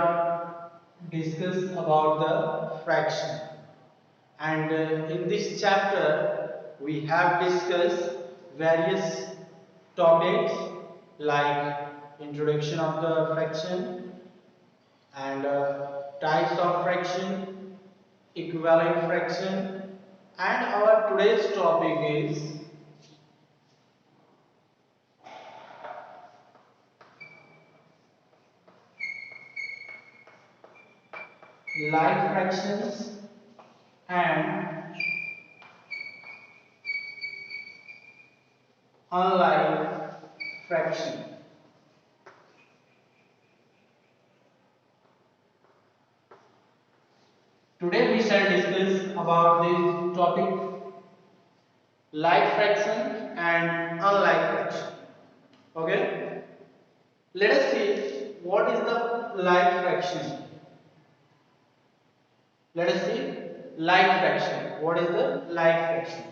have discussed about the fraction, and in this chapter we have discussed various topics like introduction of the fraction and types of fraction, equivalent fraction, and our today's topic is like fractions and unlike fraction. Today we shall discuss about this topic, like fraction and unlike fraction. Okay? Let us see what is the like fraction. Let us see like fraction. What is the like fraction?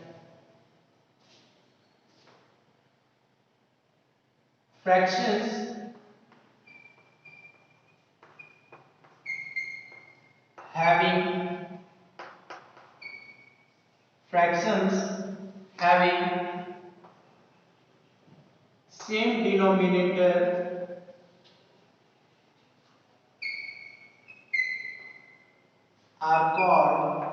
Fractions having same denominator are called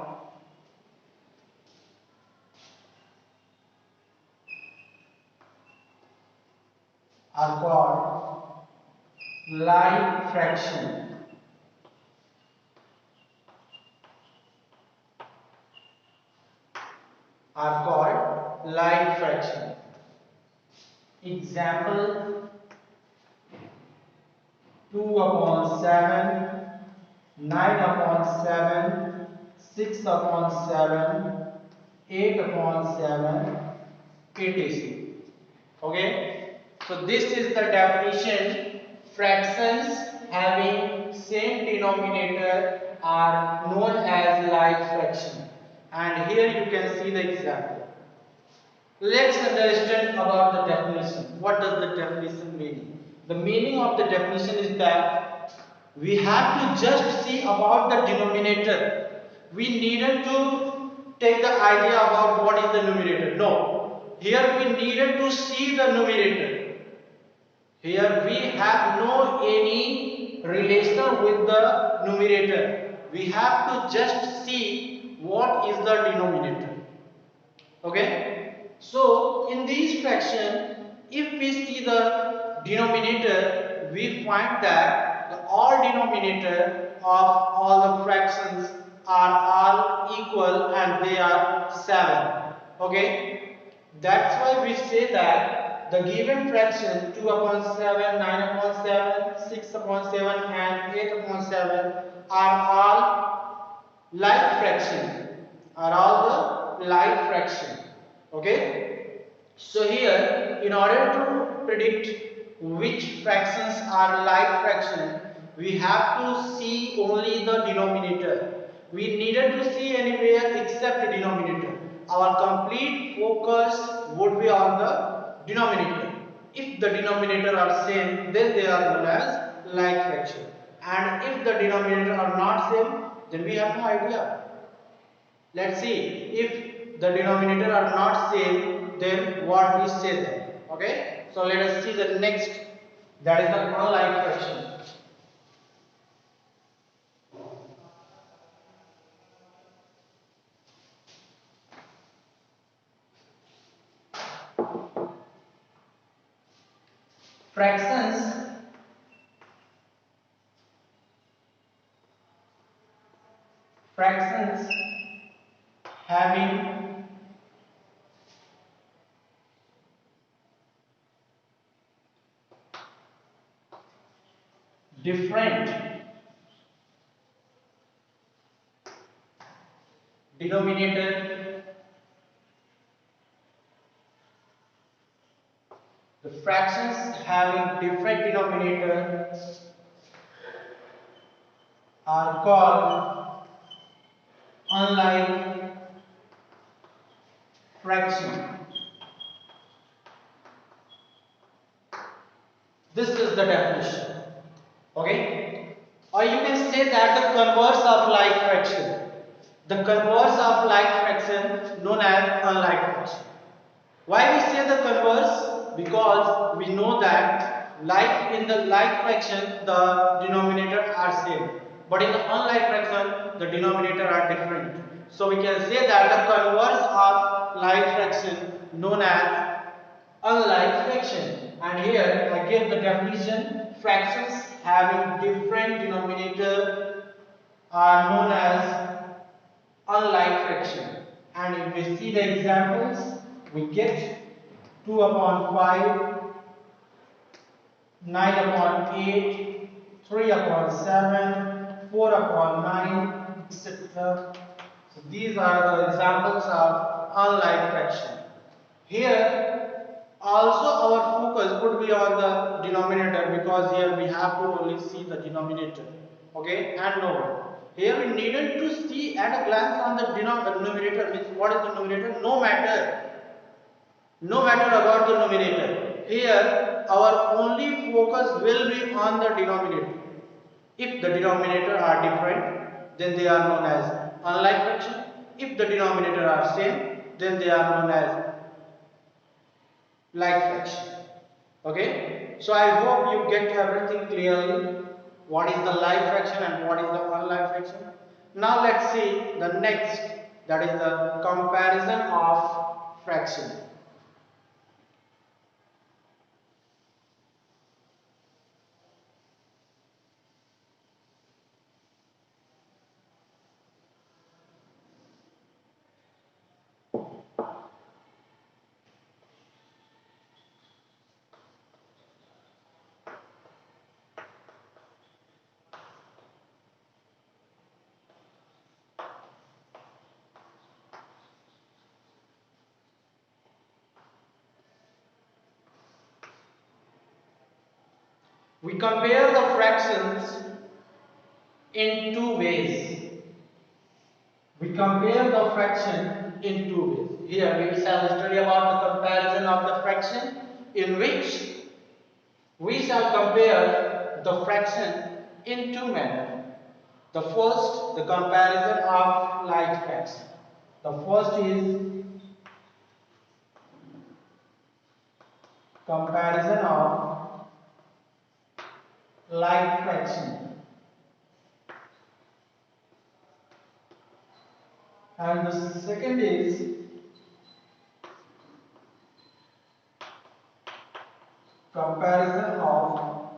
like fraction. Are called like fraction. Example: 2 upon 7, 9 upon 7, 6 upon 7, 8 upon 7, etc. Okay, so this is the definition. Fractions having same denominator are known as like fraction, and here you can see the example. Let's understand about the definition. What does the definition mean? The meaning of the definition is that we have to just see about the denominator. We needed to take the idea about what is the numerator. No. Here we needed to see the numerator. Here we have no any relation with the numerator. We have to just see what is the denominator. Okay. So in this fraction, if we see the denominator, we find that the all denominator of all the fractions are all equal and they are 7. Okay, that's why we say that the given fraction 2 upon 7, 9 upon 7, 6 upon 7 and 8 upon 7 are all like fraction, are all the like fraction. Okay, so here in order to predict which fractions are like fraction, we have to see only the denominator. We needed to see anywhere except denominator. Our complete focus would be on the denominator. If the denominator are same, then they are known as like fraction, and if the denominator are not same, then we have no idea. Let's see, if the denominator are not same, then what we say then. Okay, so let us see the next, that is the unlike fraction. Fractions having different denominator, the fractions having different denominator are called unlike fraction. This is the definition. Okay, Or you can say that the converse of like fraction. The converse of like fraction known as unlike fraction. Why we say the converse? Because we know that like in the like fraction the denominator are same, but in the unlike fraction the denominator are different. So we can say that the converse of like fraction known as unlike fraction. And here I give the definition: fractions having different denominator are known as unlike fraction. And if we see the examples, we get 2 upon 5, 9 upon 8, 3 upon 7, 4 upon 9, etc. So these are the examples of unlike fraction. Here also our focus would be on the denominator, because here we have to only see the denominator, okay, and no one. Here we needed to see at a glance on the denominator, means what is the numerator, no matter about the numerator. Here our only focus will be on the denominator. If the denominator are different, then they are known as unlike fraction. If the denominator are same, then they are known as like fraction. Okay, so I hope you get everything clearly, what is the like fraction and what is the unlike fraction. Now let's see the next, that is the comparison of fraction. We compare the fractions in two ways. We compare the fraction in two ways. Here we shall study about the comparison of the fraction, in which we shall compare the fraction in two manners. The first, the comparison of like fraction. The first is comparison of like fraction, and the second is comparison of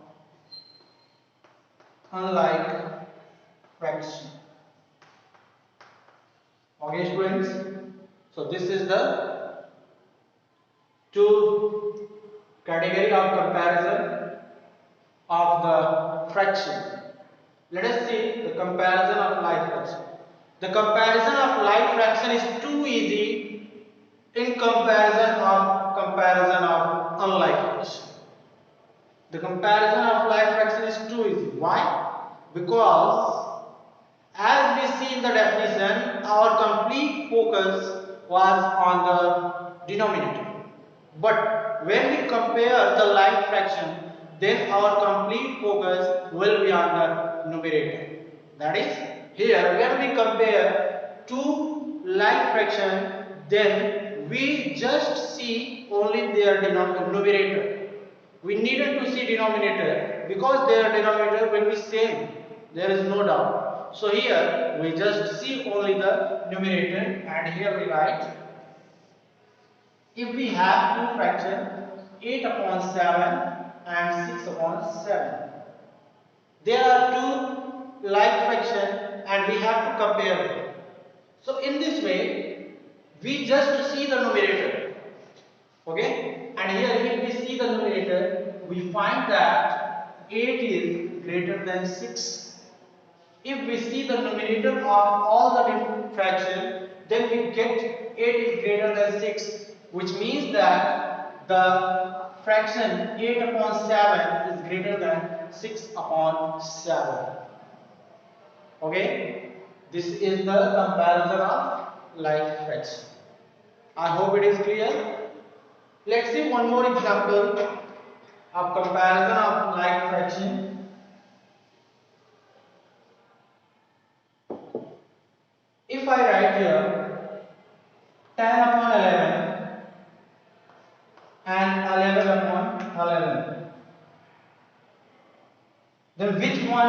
unlike fraction. Okay, students. So this is the two category of comparison of the fraction. Let us see the comparison of like fraction. The comparison of like fraction is too easy in comparison of unlike fraction. The comparison of like fraction is too easy. Why? Because as we see in the definition, our complete focus was on the denominator. But when we compare the like fraction, then our complete focus will be on the numerator. That is, here when we compare two like fraction, then we just see only their numerator. We needed to see denominator because their denominator will be same. There is no doubt. So here we just see only the numerator, and here we write, if we have two fractions 8 upon 7 and 6 upon 7. There are two like fraction and we have to compare them. So in this way, we just see the numerator. Okay? And here if we see the numerator, we find that 8 is greater than 6. If we see the numerator of all the different fractions, then we get 8 is greater than 6, which means that the fraction 8 upon 7 is greater than 6 upon 7. Okay? This is the comparison of like fraction. I hope it is clear. Let's see one more example of comparison of like fraction.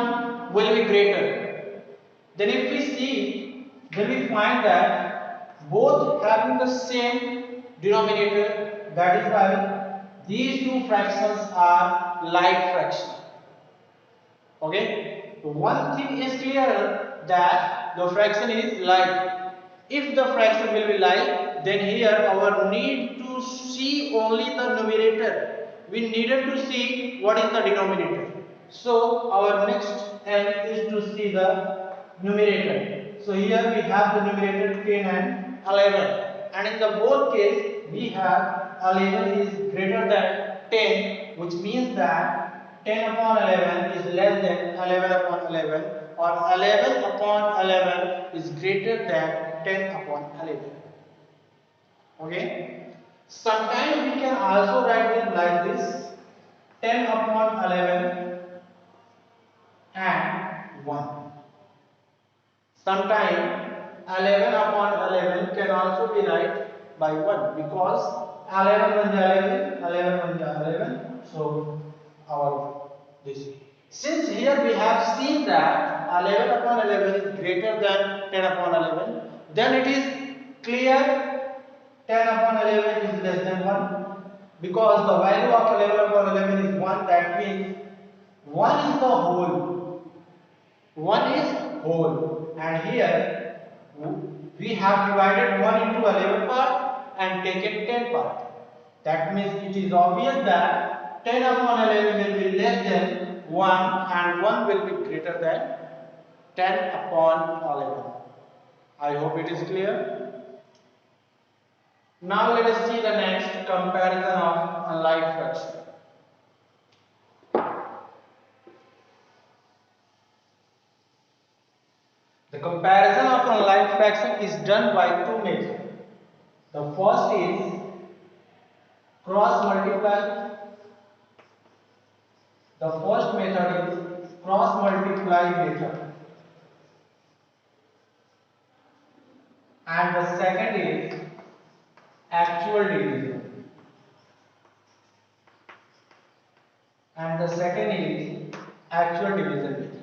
one will be greater? Then if we see, then we find that both having the same denominator, that is why these two fractions are like fraction. Okay, one thing is clear that the fraction is like. If the fraction will be like, then here our need to see only the numerator. We needed to see what is the denominator. So our next aim is to see the numerator. So here we have the numerator 10 and 11, and in the both case we have 11 is greater than 10, which means that 10 upon 11 is less than 11 upon 11, or 11 upon 11 is greater than 10 upon 11. Okay. Sometimes we can also write it like this: 10 upon 11 and 1. Sometimes 11 upon 11 can also be written by 1, because 11 1 11, 11 1 11. So our this. Since here we have seen that 11 upon 11 is greater than 10 upon 11, then it is clear 10 upon 11 is less than 1, because the value of 11 upon 11 is 1. That means 1 is the whole. 1 is whole, and here we have divided 1 into 11 part and taken 10 part. That means it is obvious that 10 upon 11 will be less than 1 and 1 will be greater than 10 upon 11. I hope it is clear. Now let us see the next comparison of unlike fraction. The comparison of unlike fraction is done by two methods. The first is cross multiply. The first method is cross multiply method, and the second is actual division. And the second is actual division method.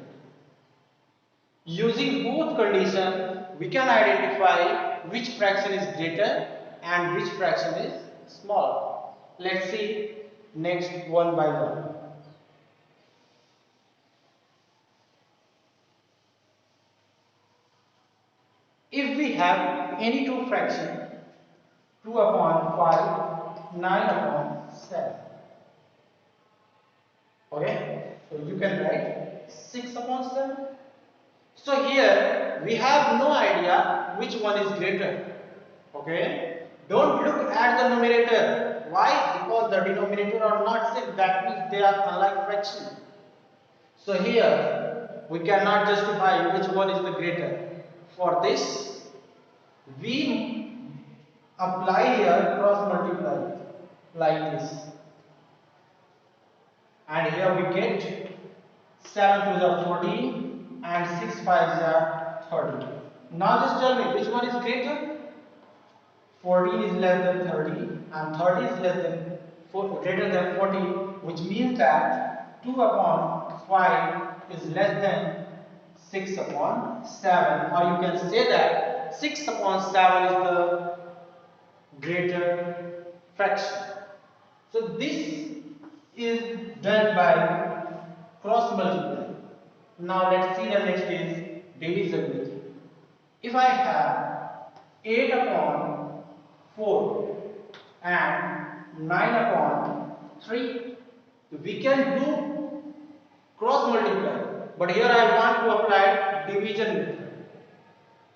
Using both conditions, we can identify which fraction is greater and which fraction is smaller. Let's see next one by one. If we have any two fractions, 2 upon 5, 9 upon 7. Okay, so you can write 6 upon 7. So here we have no idea which one is greater. Okay, don't look at the numerator. Why? Because the denominator are not same. That means they are unlike fraction. So here we cannot justify which one is the greater. For this, we apply here cross multiply like this, and here we get 7 2 are 14 and 6 5 are 30. Now just tell me which one is greater. 14 is less than 30 and 30 is less than greater than 40, which means that 2 upon 5 is less than 6 upon 7, or you can say that 6 upon 7 is the greater fraction. So this is done by cross multiply. Now let's see the next is division method. If I have 8 upon 4 and 9 upon 3, we can do cross multiply, but here I want to apply division method.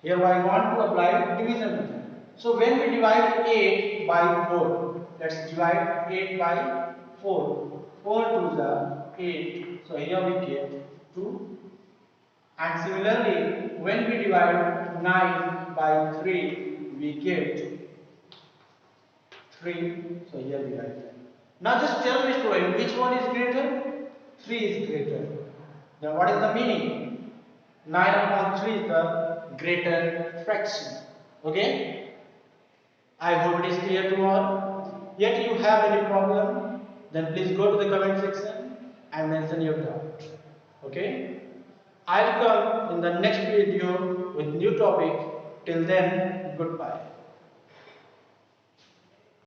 Here I want to apply division method. So when we divide 8 by 4, let's divide 8 by 4. 4 to the 8. So here we get 2. And similarly, when we divide 9 by 3, we get 3. So here we write that. Now just tell me, student, which one is greater? 3 is greater. Then what is the meaning? 9 upon 3 is the greater fraction. Okay? I hope it is clear to all. Yet you have any problem, then please go to the comment section and mention your doubt. Okay? I'll come in the next video with new topic. Till then, goodbye.